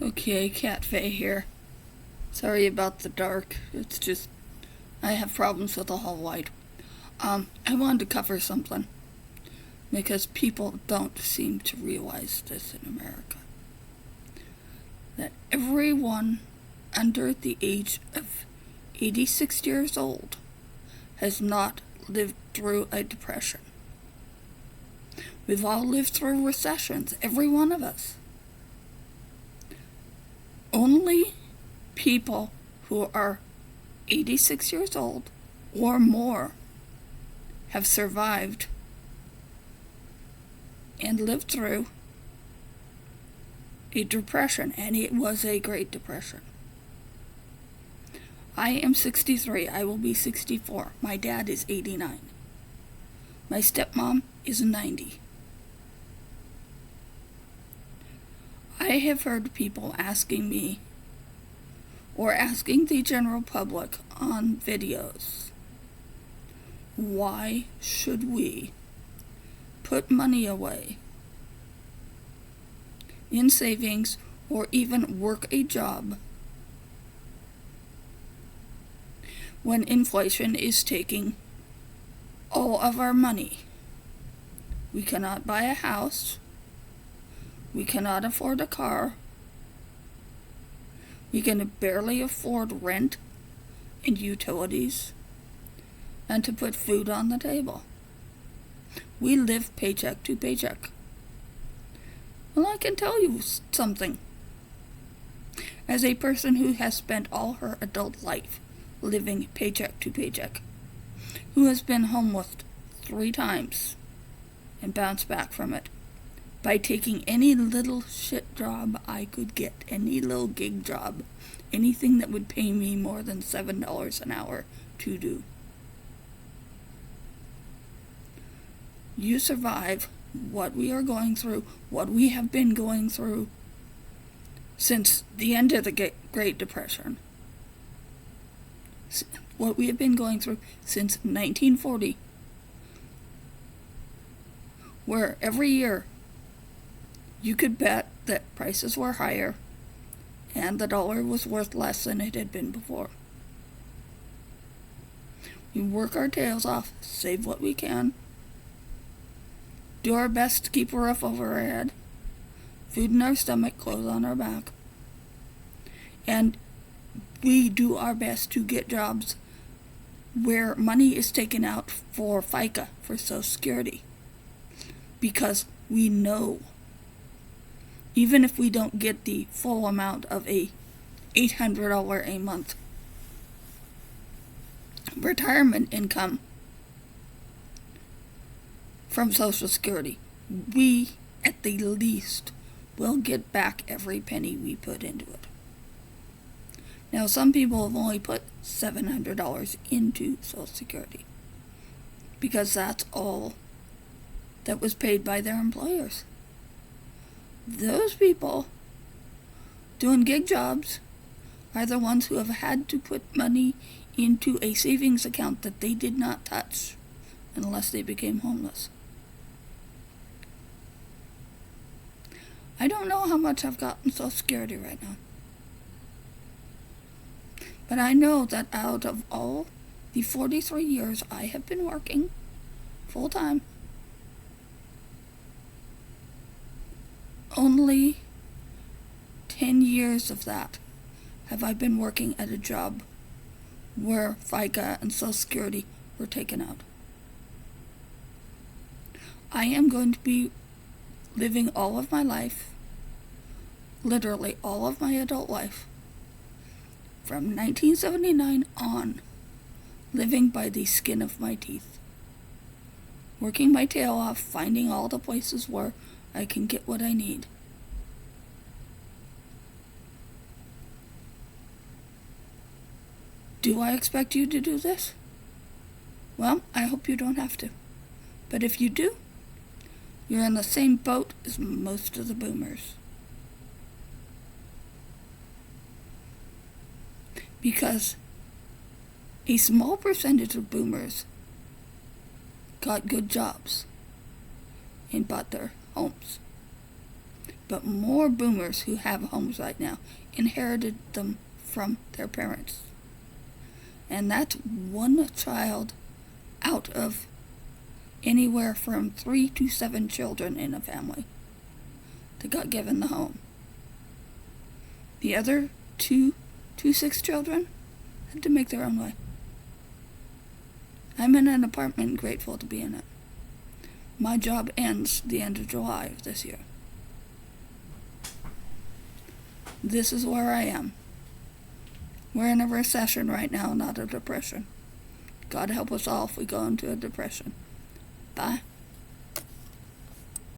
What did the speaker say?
Okay, Cat Faye here. Sorry about the dark. It's just, I have problems with the whole light. I wanted to cover something because people don't seem to realize this in America. That everyone under the age of 86 years old has not lived through a depression. We've all lived through recessions, every one of us. Only people who are 86 years old or more have survived and lived through a depression, and it was a Great Depression. I am 63. I will be 64. My dad is 89. My stepmom is 90. I have heard people asking me, or asking the general public on videos, why should we put money away in savings or even work a job when inflation is taking all of our money? We cannot buy a house. We cannot afford a car. We can barely afford rent and utilities and to put food on the table. We live paycheck to paycheck. Well, I can tell you something. As a person who has spent all her adult life living paycheck to paycheck, who has been homeless 3 times and bounced back from it, by taking any little shit job I could get, any little gig job, anything that would pay me more than $7 an hour to do. You survive what we are going through, what we have been going through since the end of the Great Depression. What we have been going through since 1940, where every year you could bet that prices were higher and the dollar was worth less than it had been before. We work our tails off, save what we can, do our best to keep a roof over our head, food in our stomach, clothes on our back, and we do our best to get jobs where money is taken out for FICA, for Social Security, because we know even if we don't get the full amount of a $800 a month retirement income from Social Security, we at the least will get back every penny we put into it. Now, some people have only put $700 into Social Security because that's all that was paid by their employers. Those people doing gig jobs are the ones who have had to put money into a savings account that they did not touch unless they became homeless. I don't know how much I've got in Social Security right now, but I know that out of all the 43 years I have been working full time, only 10 years of that have I been working at a job where FICA and Social Security were taken out. I am going to be living all of my life, literally all of my adult life, from 1979 on, living by the skin of my teeth, working my tail off, finding all the places where I can get what I need. Do I expect you to do this? Well, I hope you don't have to. But if you do, you're in the same boat as most of the boomers. Because a small percentage of boomers got good jobs and bought their homes. But more boomers who have homes right now inherited them from their parents. And that's one child out of anywhere from 3 to 7 children in a family that got given the home. The other 2 to 6 children had to make their own way. I'm in an apartment, grateful to be in it. My job ends the end of July of this year. This is where I am. We're in a recession right now, not a depression. God help us all if we go into a depression. Bye.